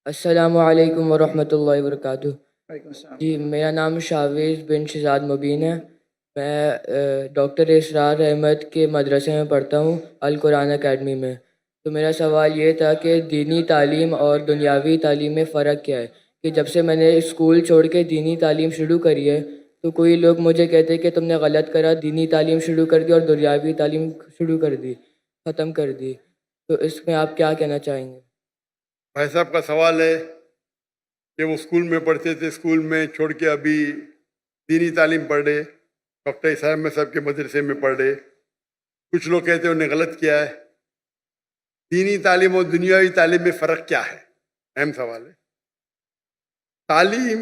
السلام علیکم ورحمۃ اللہ وبرکاتہ۔ وعلیکم السلام۔ جی، میرا نام شاویز بن شہزاد مبین ہے۔ میں ڈاکٹر اسرار احمد کے مدرسے میں پڑھتا ہوں، القرآن اکیڈمی میں۔ تو میرا سوال یہ تھا کہ دینی تعلیم اور دنیاوی تعلیم میں فرق کیا ہے؟ کہ جب سے میں نے اسکول چھوڑ کے دینی تعلیم شروع کری ہے تو کوئی لوگ مجھے کہتے ہیں کہ تم نے غلط کرا، دینی تعلیم شروع کر دی اور دنیاوی تعلیم شروع کر دی، ختم کر دی۔ تو اس میں آپ کیا کہنا چاہیں گے؟ بھائی صاحب کا سوال ہے کہ وہ اسکول میں پڑھتے تھے، اسکول میں چھوڑ کے ابھی دینی تعلیم پڑھ رہے، ڈاکٹر اسرار احمد صاحب کے مدرسے میں پڑھ رہے۔ کچھ لوگ کہتے ہیں انہوں نے غلط کیا ہے۔ دینی تعلیم اور دنیاوی تعلیم میں فرق کیا ہے؟ اہم سوال ہے۔ تعلیم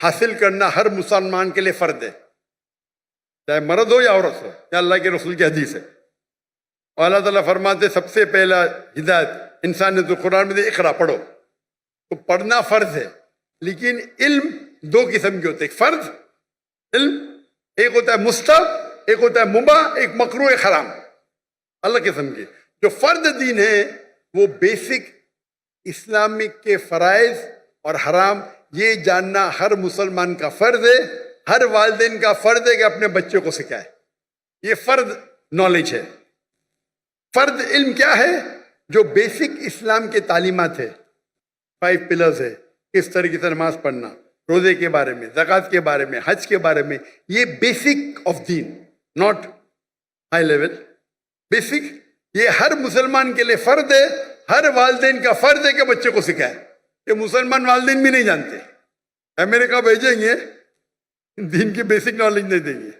حاصل کرنا ہر مسلمان کے لیے فرض ہے، چاہے مرد ہو یا عورت ہو، یا اللہ کے رسول کی حدیث ہے۔ اور اللہ تعالیٰ فرماتے سب سے پہلا ہدایت انسان نے تو قرآن میں دے، اقرا پڑھو۔ تو پڑھنا فرض ہے، لیکن علم دو قسم کے ہوتے ہیں، ایک فرض علم، ایک ہوتا ہے مستحب، ایک ہوتا ہے مباح، ایک مکروہ، ایک حرام، الگ قسم کے۔ جو فرض دین ہے وہ بیسک اسلامک کے فرائض اور حرام یہ جاننا ہر مسلمان کا فرض ہے، ہر والدین کا فرض ہے کہ اپنے بچوں کو سکھائے۔ یہ فرض نالج ہے۔ فرض علم کیا ہے؟ جو بیسک اسلام کے تعلیمات ہے، 5 پلرز ہے، کس طریقے سے نماز پڑھنا، روزے کے بارے میں، زکوٰۃ کے بارے میں، حج کے بارے میں، یہ بیسک آف دین، ناٹ ہائی لیول، بیسک۔ یہ ہر مسلمان کے لیے فرض ہے، ہر والدین کا فرض ہے کہ بچے کو سکھائے۔ یہ مسلمان والدین بھی نہیں جانتے، امریکہ بھیجیں گے دین کی بیسک نالج نہیں دیں گے۔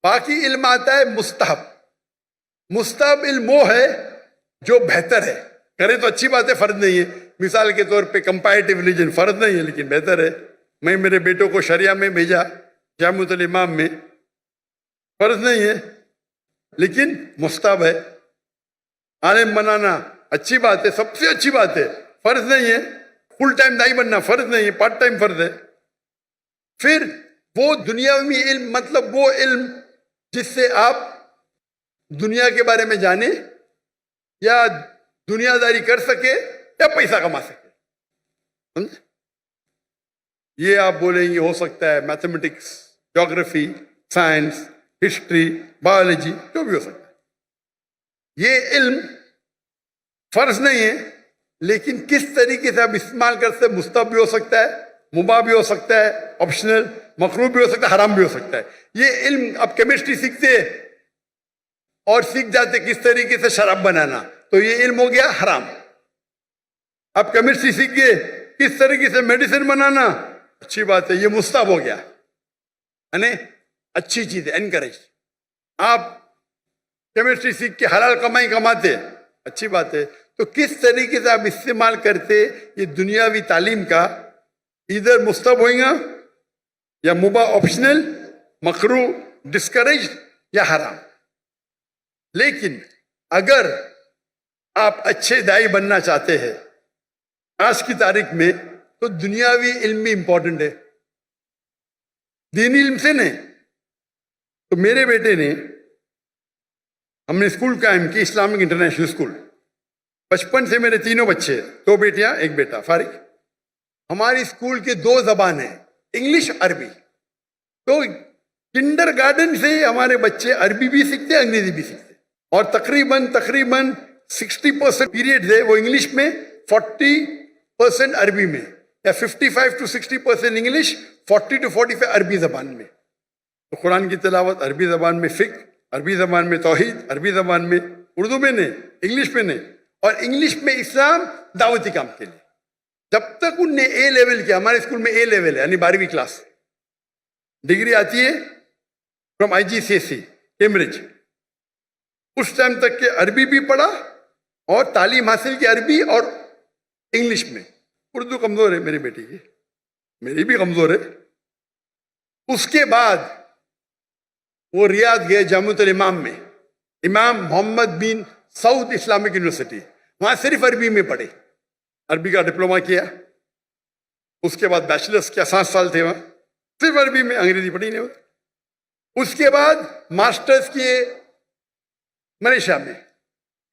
باقی علم آتا ہے مستحب۔ مستحب علم وہ ہے جو بہتر ہے، کرے تو اچھی بات ہے، فرض نہیں ہے۔ مثال کے طور پہ کمپیریٹیو ریلیجن فرض نہیں ہے لیکن بہتر ہے۔ میں میرے بیٹوں کو شریعہ میں بھیجا، جامعۃ الامام میں، فرض نہیں ہے لیکن مستحب ہے۔ عالم بنانا اچھی بات ہے، سب سے اچھی بات ہے، فرض نہیں ہے۔ فل ٹائم دائی بننا فرض نہیں ہے، پارٹ ٹائم فرض ہے۔ پھر وہ دنیاوی علم، مطلب وہ علم جس سے آپ دنیا کے بارے میں جانیں یا دنیا داری کر سکے یا پیسہ کما سکے، سمجھے؟ یہ آپ بولیں گے ہو سکتا ہے میتھمیٹکس، جغرافی، سائنس، ہسٹری، بایولوجی، جو بھی ہو سکتا ہے۔ یہ علم فرض نہیں ہے لیکن کس طریقے سے آپ استعمال کر سکتے، مستحب بھی ہو سکتا ہے، مباح بھی ہو سکتا ہے، آپشنل، مکروہ بھی ہو سکتا ہے، حرام بھی ہو سکتا ہے۔ یہ علم آپ کیمسٹری سیکھتے اور سیکھ جاتے کس طریقے سے شراب بنانا، تو یہ علم ہو گیا حرام۔ آپ کیمسٹری سیکھ گئے کس طریقے سے میڈیسن بنانا، اچھی بات ہے، یہ مستحب ہو گیا، یعنی اچھی چیز ہے، انکریج۔ آپ کیمسٹری سیکھ کے حلال کمائی کماتے، اچھی بات ہے۔ تو کس طریقے سے آپ استعمال کرتے یہ دنیاوی تعلیم کا، ادھر مستحب ہوئیں گا یا مباح، آپشنل، مکروہ، ڈسکریج یا حرام۔ لیکن اگر آپ اچھے دائی بننا چاہتے ہیں آج کی تاریخ میں تو دنیاوی علم بھی امپورٹنٹ ہے، دینی علم سے نہیں۔ تو میرے بیٹے نے، ہم نے اسکول قائم کی، اسلامک انٹرنیشنل اسکول۔ بچپن سے میرے تینوں بچے، 2 بیٹیاں 1 بیٹا، فارغ۔ ہماری اسکول کے 2 زبان ہیں، انگلش، عربی۔ تو کنڈر گارڈن سے ہمارے بچے عربی بھی سیکھتے، انگریزی بھی سیکھتے، اور تقریباً 60% پیریڈ ہے وہ انگلش میں، 40% عربی میں، یا 55 to 60% انگلش، 40 to 45 عربی زبان میں۔ تو قرآن کی تلاوت عربی زبان میں، فقہ عربی زبان میں، توحید عربی زبان میں، اردو میں نہیں، انگلش میں نہیں، اور انگلش میں اسلام دعوتی کام کے لیے۔ جب تک ان نے اے لیول کیا، ہمارے اسکول میں اے لیول ہے، یعنی 12ویں کلاس، ڈگری آتی ہے فرام IGCSE کیمبرج، اس ٹائم تک کہ عربی بھی پڑھا اور تعلیم حاصل کی عربی اور انگلش میں۔ اردو کمزور ہے میری بیٹی کی، میری بھی کمزور ہے۔ اس کے بعد وہ ریاض گئے، جامعۃ الامام میں، امام محمد بن سعود اسلامک یونیورسٹی، وہاں صرف عربی میں پڑھے، عربی کا ڈپلومہ کیا، اس کے بعد بیچلرس کیا، 7 سال تھے وہاں، صرف عربی میں، انگریزی پڑھی نہیں ہوتی۔ اس کے بعد ماسٹرز کیے ملیشیا میں،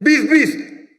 20-20,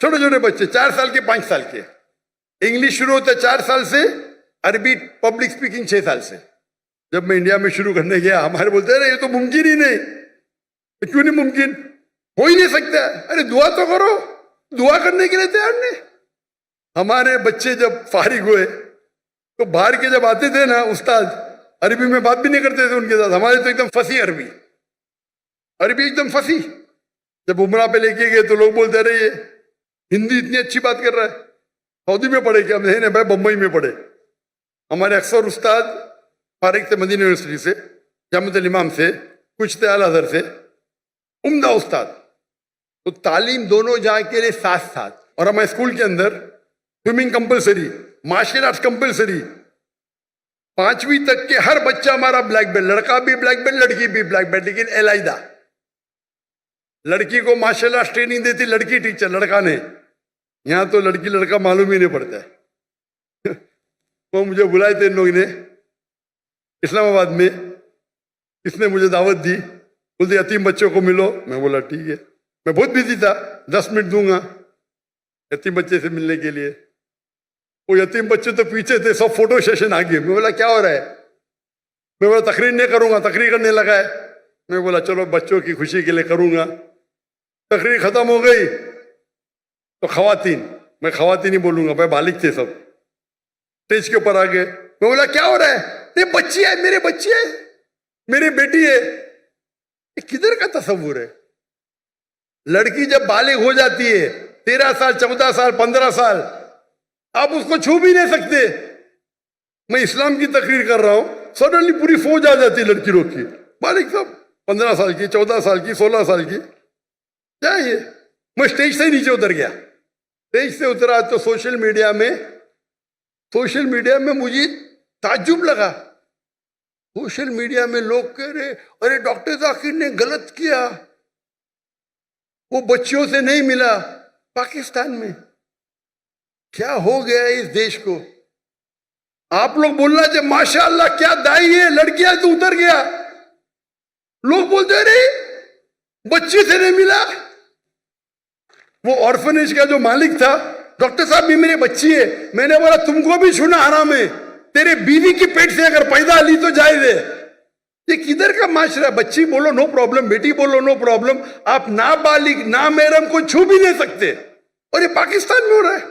چھوٹے چھوٹے بچے 4 سال کے 5 سال کے. انگلش شروع ہوتا ہے 4 سال سے, عربی پبلک اسپیکنگ 6 سال سے. جب میں انڈیا میں شروع کرنے گیا ہمارے بولتے ارے یہ تو ممکن ہی نہیں. کیوں نہیں ممکن؟ ہو ہی نہیں سکتا. ارے دعا تو کرو, دعا کرنے کے لیے تیار نہیں. ہمارے بچے جب فارغ ہوئے تو باہر کے جب آتے تھے نا استاد, عربی میں بات بھی نہیں کرتے تھے ان کے ساتھ. ہمارے تو ایک دم فصیح عربی ایک دم فصیح. جب عمرہ پہ لے کے گئے تو لوگ بولتے رہے یہ ہندی اتنی اچھی بات کر رہا ہے, سعودی میں پڑھے کیا؟ نہیں بھائی بمبئی میں پڑھے. ہمارے اکثر استاد فارغ تھے مدینہ یونیورسٹی سے, جامعۃ الامام سے, کچھ تھے اعلیٰ حضرت سے, عمدہ استاد. تو تعلیم دونوں جہاں کے لیے ساتھ ساتھ. اور ہمارے اسکول کے اندر swimming compulsory, martial arts compulsory. 5ویں تک کے ہر بچہ ہمارا بلیک بیلٹ, لڑکا بھی بلیک بیلٹ لڑکی بھی بلیک بیلٹ, لیکن علیحدہ. لڑکی کو مارشل آرٹس ٹریننگ دیتی لڑکی ٹیچر, لڑکا نے. یہاں تو لڑکی لڑکا معلوم ہی نہیں پڑتا ہے. وہ مجھے بلائے تھے ان لوگوں نے اسلام آباد میں, اس نے مجھے دعوت دی, بولتے یتیم بچوں کو ملو. میں بولا ٹھیک ہے. میں بہت بزی تھا, 10 منٹ دوں گا یتیم بچے سے ملنے کے لیے. وہ یتیم بچے تو پیچھے تھے, سب فوٹو سیشن آگے. میں بولا کیا ہو رہا ہے؟ میں بولا تقریر نہیں کروں گا. تقریر کرنے لگا ہے. میں بولا چلو بچوں کی خوشی کے لیے کروں گا. تقریر ختم ہو گئی تو خواتین, میں خواتین ہی بولوں گا, بھائی بالغ تھے سب, اسٹیج کے اوپر آ گئے. میں بولا کیا ہو رہا ہے؟ نہیں بچی ہے, میرے بچی ہے, میری بیٹی ہے. یہ کدھر کا تصور ہے؟ لڑکی جب بالغ ہو جاتی ہے 13 سال 14 سال 15 سال, آپ اس کو چھو بھی نہیں سکتے. میں اسلام کی تقریر کر رہا ہوں, سڈنلی پوری فوج آ جاتی ہے لڑکی لوگ کی, بالغ سب 15 سال کی 14 سال کی 16 سال کی. کیا یہ؟ میں اسٹیج سے ہی نیچے اتر گیا. اسٹیج سے اترا تو سوشل میڈیا میں مجھے تعجب لگا. سوشل میڈیا میں لوگ کہہ رہے ارے ڈاکٹر ذاکر نے غلط کیا, وہ بچیوں سے نہیں ملا. پاکستان میں کیا ہو گیا اس دیش کو؟ آپ لوگ بولنا جب ماشاء اللہ کیا دائی ہے, لڑکیاں تو اتر گیا. لوگ بولتے رہے بچی سے نہیں ملا. وہ آرفنیج کا جو مالک تھا, ڈاکٹر صاحب بھی میری بچی ہے. میں نے بولا تم کو بھی چھونا حرام ہے, تیرے بیوی کی پیٹ سے اگر پیدا لی تو جائز ہے. یہ کدھر کا معاشرہ؟ بچی بولو نو پرابلم, بیٹی بولو نو پرابلم, آپ نابالغ نامحرم کو چھو بھی نہیں سکتے. اور یہ پاکستان میں ہو رہا ہے.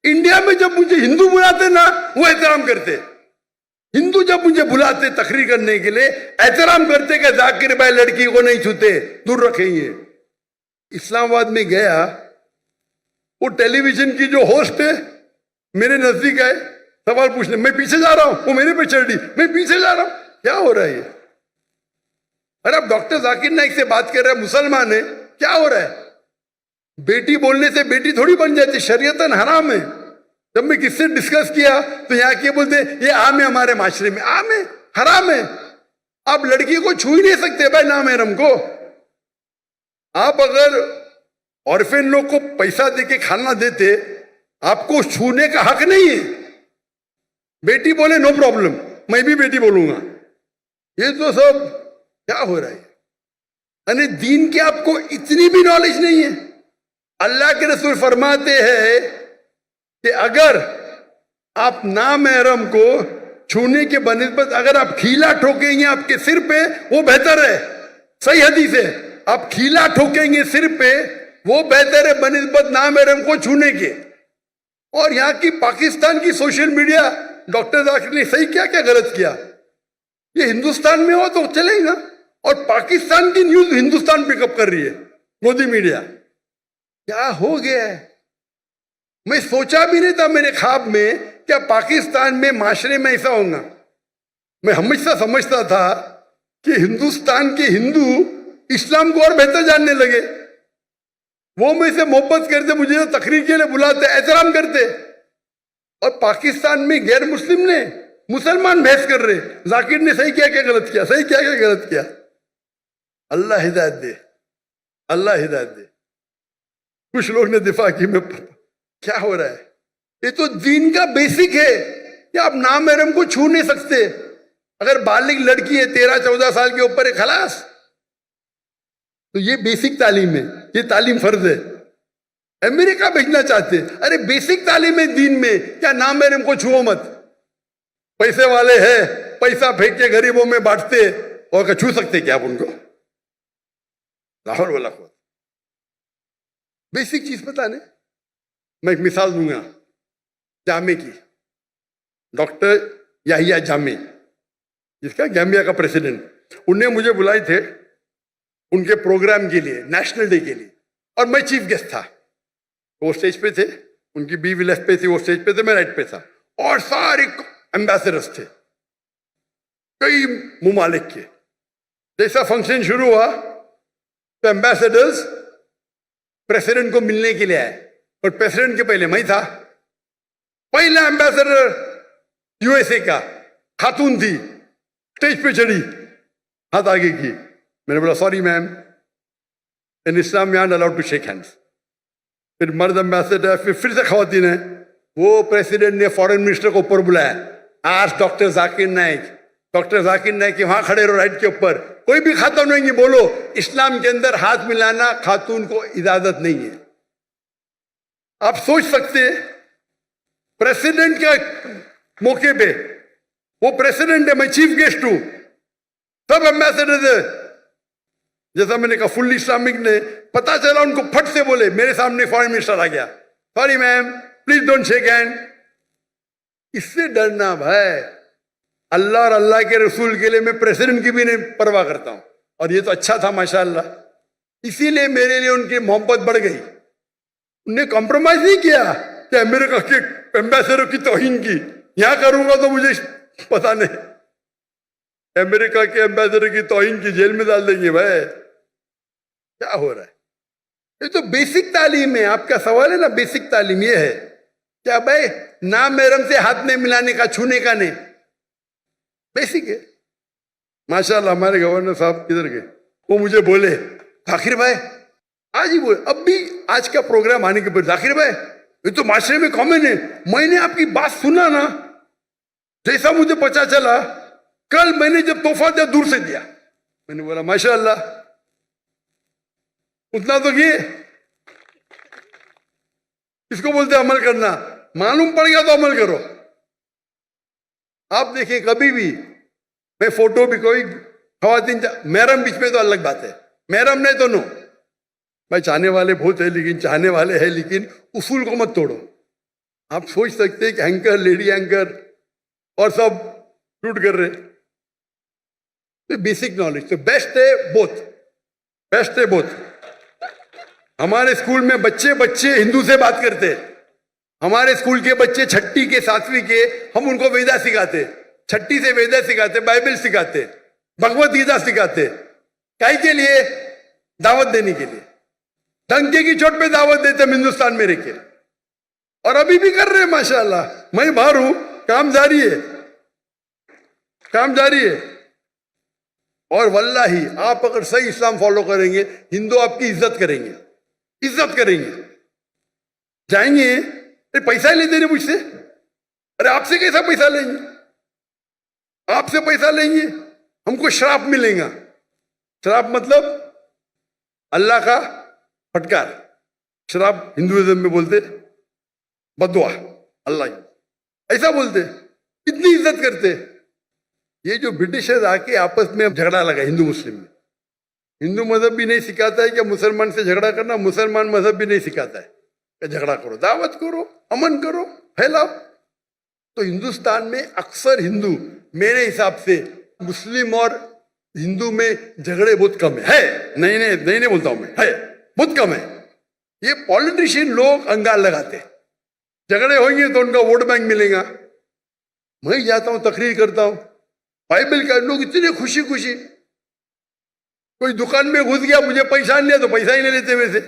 انڈیا میں جب مجھے ہندو بلاتے نا وہ احترام کرتے. ہندو جب مجھے بلاتے تقریر کرنے کے لیے احترام کرتے کہ ذاکر بھائی لڑکی کو نہیں چھوتے, دور رکھیں. یہ اسلام آباد میں گیا, وہ ٹیلی ویژن کی جو ہوسٹ ہے میرے نزدیک آئے سوال پوچھنے. میں پیچھے جا رہا ہوں, وہ میرے پہ چڑھ دی, میں پیچھے جا رہا ہوں. کیا ہو رہا ہے یہ؟ ارے اب ڈاکٹر ذاکر نائک سے بات کر رہے ہیں, مسلمان ہے, کیا ہو رہا ہے؟ بیٹی بولنے سے بیٹی تھوڑی بن جاتی, شریعتاً حرام ہے. جب میں کس سے ڈسکس کیا تو یہاں کے بولتے یہ عام ہے ہمارے معاشرے میں, عام ہے, حرام ہے. آپ لڑکی کو چھو ہی نہیں سکتے بھائی نامحرم کو. آپ اگر عورفین لوگ کو پیسہ دے کے کھانا دیتے, آپ کو چھونے کا حق نہیں ہے. بیٹی بولے نو پرابلم, میں بھی بیٹی بولوں گا. یہ تو سب کیا ہو رہا ہے؟ یعنی دین کی آپ کو اتنی بھی نالج نہیں ہے. اللہ کے رسول فرماتے ہیں کہ اگر آپ نامحرم کو چھونے کے بنسبت اگر آپ کھیلا ٹھوکیں گے آپ کے سر پہ وہ بہتر ہے. صحیح حدیث ہے, آپ کھیلا ٹھوکیں گے سر پہ وہ بہتر ہے بنسبت نامحرم کو چھونے کے. اور یہاں کی پاکستان کی سوشل میڈیا, ڈاکٹر ذاکر نے صحیح کیا کیا غلط کیا؟ یہ ہندوستان میں ہو تو چلے گا, اور پاکستان کی نیوز ہندوستان پک اپ کر رہی ہے, مودی میڈیا. کیا ہو گیا ہے؟ میں سوچا بھی نہیں تھا میرے خواب میں کیا پاکستان میں معاشرے میں ایسا ہوگا. میں ہمیشہ سمجھتا تھا کہ ہندوستان کے ہندو اسلام کو اور بہتر جاننے لگے. وہ مجھ سے محبت کرتے, مجھے تقریر کے لیے بلاتے, احترام کرتے. اور پاکستان میں غیر مسلم نے مسلمان بحث کر رہے ذاکر نے صحیح کیا کیا غلط کیا, صحیح کیا کیا غلط کیا. اللہ ہدایت دے, اللہ ہدایت دے. کچھ لوگ نے دفاع کی. میں کیا ہو رہا ہے؟ یہ تو دین کا بیسک ہے کہ آپ نامحرم کو چھو نہیں سکتے. اگر بالغ لڑکی ہے 13-14 سال کے اوپر ہے خلاص. تو یہ بیسک تعلیم ہے, یہ تعلیم فرض ہے. امریکہ بھیجنا چاہتے. ارے بیسک تعلیم ہے دین میں, کیا نام ہے ان کو چھوؤ مت. پیسے والے ہیں, پیسہ پھینک کے غریبوں میں بانٹتے, اور کہ چھو سکتے کیا آپ ان کو؟ لاہور والا خود بیسک چیز پتا نہیں. میں ایک مثال دوں گا جامع کی. ڈاکٹر یحییٰ جامع, جس کا گیمبیا کا پریسیڈنٹ, انہیں مجھے بلائے تھے ان کے پروگرام کے لیے, نیشنل ڈے کے لیے, اور میں چیف گیسٹ تھا. وہ اسٹیج پہ تھے, ان کی بیوی لیفٹ پہ تھی, وہ اسٹیج پہ تھے, میں رائٹ پہ تھا, اور سارے ایمبیسڈرز تھے کئی ممالک کے. جیسا فنکشن شروع ہوا تو ایمبیسڈرز پریسیڈنٹ کو ملنے کے لیے آئے, اور پریسیڈنٹ کے پہلے میں تھا. پہلا ایمبیسڈر یو ایس اے کا خاتون تھی, اسٹیج پہ چڑھی, ہاتھ آگے کی. میں نے بولا sorry ma'am, in Islam you are allowed to shake hands. پھر مرد ایمبیسڈر, پھر سے خواتین ہیں. وہ پریسیڈنٹ نے فارن منسٹر کو اوپر بلایا, آج ڈاکٹر ذاکر نائک, ڈاکٹر ذاکر نائک کہ وہاں کھڑے رہو رائٹ کے اوپر, کوئی بھی خاتون نہیں, بولو اسلام کے اندر ہاتھ ملانا خاتون کو اجازت نہیں ہے. آپ سوچ سکتے پریسیڈنٹ کے موقع پہ, وہ پریسیڈنٹ ہے, میں چیف گیسٹ ہوں, سب ایمبیسڈر ہے. جیسا میں نے کہا فلی اسلامک نے, پتا چلا ان کو پھٹ سے بولے, میرے سامنے فارن منسٹر آ گیا, sorry ma'am please don't shake hand. اس سے ڈرنا بھائی, اللہ اور اللہ کے رسول کے لیے میں پریسیڈنٹ کی بھی نہیں پرواہ کرتا ہوں, اور یہ تو اچھا تھا ماشاءاللہ. اسی لیے میرے لیے ان کی محبت بڑھ گئی. انہوں نے کمپرومائز نہیں کیا کہ امریکہ کے ایمبیسڈر کی توہین کی, یہاں کروں گا تو مجھے پتا نہیں, امریکہ کے ایمبیسڈر کی توہین کی جیل میں ڈال دیں گے. بھائی کیا ہو رہا ہے؟ یہ تو بیسک تعلیم ہے. آپ کا سوال ہے نا, بیسک تعلیم یہ ہے کیا بھائی نامحرم سے ہاتھ نہیں ملانے کا, چھونے کا نہیں, بیسک ہے. ماشاءاللہ ہمارے گورنر صاحب کدھر گئے, وہ مجھے بولے ذاکر بھائی, آج ہی بولے, اب بھی آج کا پروگرام آنے کے بعد, ذاکر بھائی یہ تو معاشرے میں کامن ہے, میں نے آپ کی بات سنا نا, جیسا مجھے پتا چلا کل میں نے جب تحفہ دیا دور سے دیا. میں نے بولا ماشاءاللہ, اتنا تو یہ اس کو بولتے عمل کرنا, معلوم پڑ گیا تو عمل کرو. آپ دیکھیں کبھی بھی, میں فوٹو بھی کوئی خواتین محرم بیچ میں تو الگ بات ہے, محرم نہیں تو نو. بھائی چاہنے والے بہت ہیں, لیکن چاہنے والے ہیں, لیکن اصول کو مت توڑو. آپ سوچ سکتے ہیں کہ اینکر, لیڈی اینکر اور سب شوٹ کر رہے. بیسک نالج تو بیسٹ ہے, بوتھ بیسٹ ہے بوتھ. ہمارے اسکول میں بچے ہندو سے بات کرتے, ہمارے اسکول کے بچے چھٹی کے ساتویں کے, ہم ان کو ویدا سکھاتے, چھٹی سے ویدا سکھاتے, بائبل سکھاتے, بھگوت گیتا سکھاتے. کائی کے لیے؟ دعوت دینے کے لیے. ڈنکے کی چوٹ پہ دعوت دیتے ہم ہندوستان میں رہ کے, اور ابھی بھی کر رہے ہیں ماشاءاللہ. میں باہر ہوں, کام جاری ہے, کام جاری ہے. اور واللہ آپ اگر صحیح اسلام فالو کریں گے, ہندو آپ کی عزت کریں گے, عزت کریں گے. جائیں گے, پیسہ ہی لیتے ہیں مجھ سے, ارے آپ سے کیسا پیسہ لیں گے, آپ سے پیسہ لیں گے, ہم کو شراپ ملے گا. شراپ مطلب اللہ کا پھٹکار, شراپ ہندوازم میں بولتے بدعا, اللہ کی ایسا بولتے, اتنی عزت کرتے. یہ جو برٹشرز آ کے آپس میں جھگڑا لگا ہندو مسلم میں, ہندو مذہب بھی نہیں سکھاتا ہے کہ مسلمان سے جھگڑا کرنا, مسلمان مذہب بھی نہیں سکھاتا ہے کہ جھگڑا کرو, دعوت کرو, امن کرو, پھیلاؤ. تو ہندوستان میں اکثر ہندو, میرے حساب سے مسلم اور ہندو میں جھگڑے بہت کم ہے. نہیں بولتا ہوں میں, ہے بہت کم ہے. یہ پولیٹیشین لوگ انگار لگاتے, جھگڑے ہوئیں گے تو ان کا ووٹ بینک ملے گا. میں جاتا ہوں, تقریر کرتا ہوں, بائبل کا لوگ اتنے خوشی خوشی, کوئی دکان میں گھس گیا, مجھے پہچان لیا تو پیسہ ہی نہیں لیتے, ویسے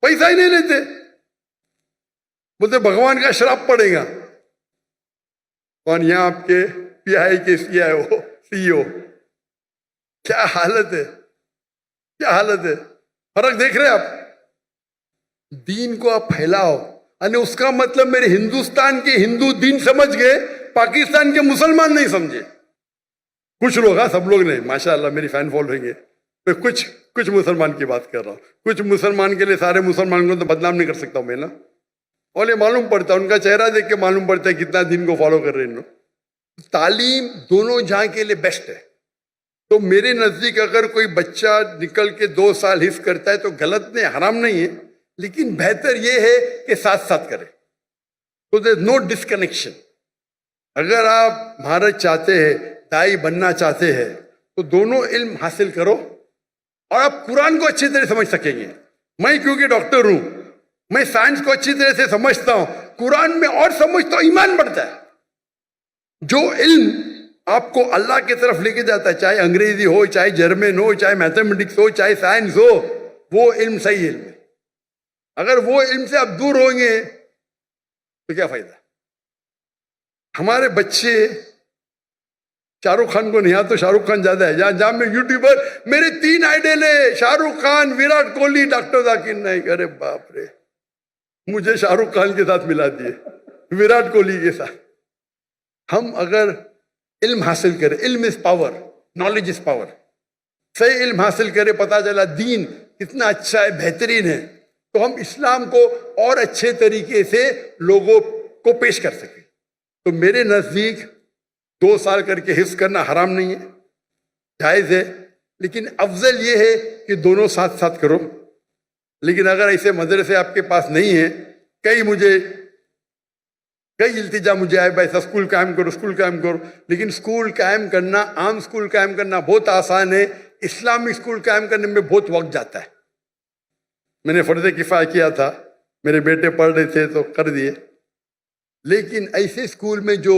پیسہ ہی نہیں لیتے, بولتے بھگوان کا شراپ پڑے گا. کون یہاں آپ کے پی آئی کے سی او, کیا حالت ہے, کیا حالت ہے. فرق دیکھ رہے آپ. دین کو آپ پھیلاؤ, یعنی اس کا مطلب میرے ہندوستان کے ہندو دین سمجھ گئے, پاکستان کے مسلمان نہیں سمجھے. کچھ لوگ, ہاں سب لوگ نہیں, ماشاءاللہ میری فین فالوئنگ ہے, کچھ کچھ مسلمان کی بات کر رہا ہوں. کچھ مسلمان کے لیے سارے مسلمان کو تو بدنام نہیں کر سکتا ہوں میں نا. اور یہ معلوم پڑتا ہے، ان کا چہرہ دیکھ کے معلوم پڑتا ہے کتنا دین کو فالو کر رہے ہیں ان لوگ. تعلیم دونوں جہاں کے لیے بیسٹ ہے. تو میرے نزدیک اگر کوئی بچہ نکل کے 2 سال حفظ کرتا ہے تو غلط نہیں، حرام نہیں ہے، لیکن بہتر یہ ہے کہ ساتھ ساتھ کرے. تو دیر نو ڈسکنیکشن. اگر آپ مہارت چاہتے ہیں، دائی بننا چاہتے ہیں، تو دونوں علم حاصل کرو اور آپ قرآن کو اچھی طرح سمجھ سکیں گے. میں کیونکہ ڈاکٹر ہوں، میں سائنس کو اچھی طرح سے سمجھتا ہوں، قرآن میں اور سمجھتا ہوں، ایمان بڑھتا ہے. جو علم آپ کو اللہ کی طرف لے کے جاتا ہے، چاہے انگریزی ہو، چاہے جرمن ہو، چاہے میتھمیٹکس ہو، چاہے سائنس ہو، وہ علم صحیح علم ہے. اگر وہ علم سے آپ دور ہوں گے تو کیا فائدہ. ہمارے بچے شاہ رخ خان کو نہیں آتا، تو شاہ رخ خان زیادہ ہے. جہاں میں یوٹیوبر، میرے 3 آئیڈل ہے، شاہ رخ خان، وراٹ کوہلی، ڈاکٹر ذاکر نائک. ارے باپ رے، مجھے شاہ رخ خان کے ساتھ ملا دیے، وراٹ کوہلی کے ساتھ. ہم اگر علم حاصل کریں، علم is power, knowledge is power. صحیح علم حاصل کرے، پتا چلا دین کتنا اچھا ہے، بہترین ہے، تو ہم اسلام کو اور اچھے طریقے سے لوگوں کو پیش کر سکیں. تو میرے نزدیک 2 سال کر کے حفظ کرنا حرام نہیں ہے، جائز ہے، لیکن افضل یہ ہے کہ دونوں ساتھ ساتھ کرو. لیکن اگر ایسے مدرسے آپ کے پاس نہیں ہیں، کئی التجا مجھے آئے، بھائی اسکول قائم کرو، اسکول قائم کرو. لیکن اسکول قائم کرنا، عام اسکول قائم کرنا بہت آسان ہے، اسلامی اسکول قائم کرنے میں بہت وقت جاتا ہے. میں نے فرض کفایہ کیا تھا، میرے بیٹے پڑھ رہے تھے تو کر دیے. لیکن ایسے اسکول میں جو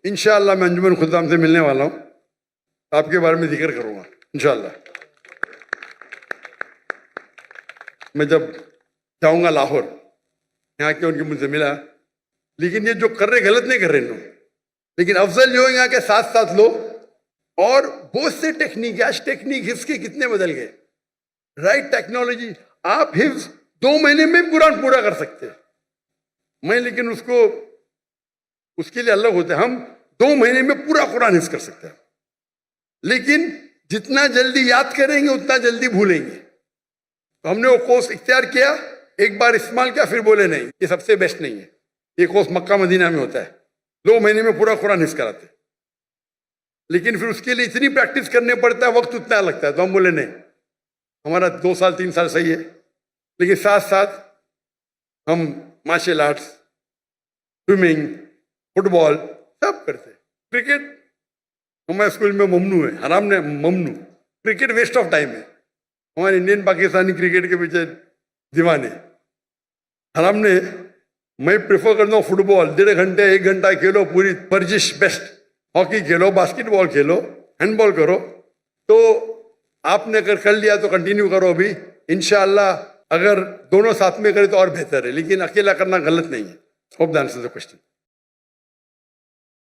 انشاءاللہ میں انجمن خدام سے ملنے والا ہوں، آپ کے بارے میں ذکر کروں گا انشاءاللہ. میں جب جاؤں گا لاہور، یہاں کے ان کی مجھ سے ملا. لیکن یہ جو کر رہے غلط نہیں کر رہے لوگ، لیکن افضل جو ہے یہاں کے ساتھ ساتھ لو. اور بہت سے ٹیکنیک، آج ٹیکنیک حفظ کے کتنے بدل گئے. رائٹ ٹیکنالوجی، آپ حفظ 2 مہینے میں قرآن پورا کر سکتے ہیں. میں لیکن اس کے لیے الگ ہوتا ہے. ہم 2 مہینے میں پورا قرآن حفظ کر سکتے ہیں، لیکن جتنا جلدی یاد کریں گے اتنا جلدی بھولیں گے. تو ہم نے وہ کورس اختیار کیا، ایک بار استعمال کیا، پھر بولے نہیں یہ سب سے بیسٹ نہیں ہے. یہ کورس مکہ مدینہ میں ہوتا ہے، 2 مہینے میں پورا قرآن حفظ کراتے، لیکن پھر اس کے لیے اتنی پریکٹس کرنے پڑتا ہے، وقت اتنا لگتا ہے. تو ہم بولے نہیں، ہمارا 2 سال 3 سال صحیح ہے، لیکن ساتھ ساتھ ہم مارشل آرٹس، سوئمنگ، فٹ بال سب کرتے. کرکٹ ہمارے اسکول میں ممنوع ہے، حرام نے ممنوع. کرکٹ ویسٹ آف ٹائم ہے. ہمارے انڈین پاکستانی کرکٹ کے پیچھے دیوانے. حرام نے، میں پریفر کرتا ہوں فٹ بال، 1.5 گھنٹے 1 گھنٹہ کھیلو، پوری ورزش بیسٹ. ہاکی کھیلو، باسکٹ بال کھیلو، ہینڈ بال کرو. تو آپ نے اگر کر لیا تو کنٹینیو کرو. ابھی انشاءاللہ اگر دونوں ساتھ میں کرے تو اور بہتر ہے، لیکن اکیلا کرنا غلط نہیں ہے. Hope the answers the question.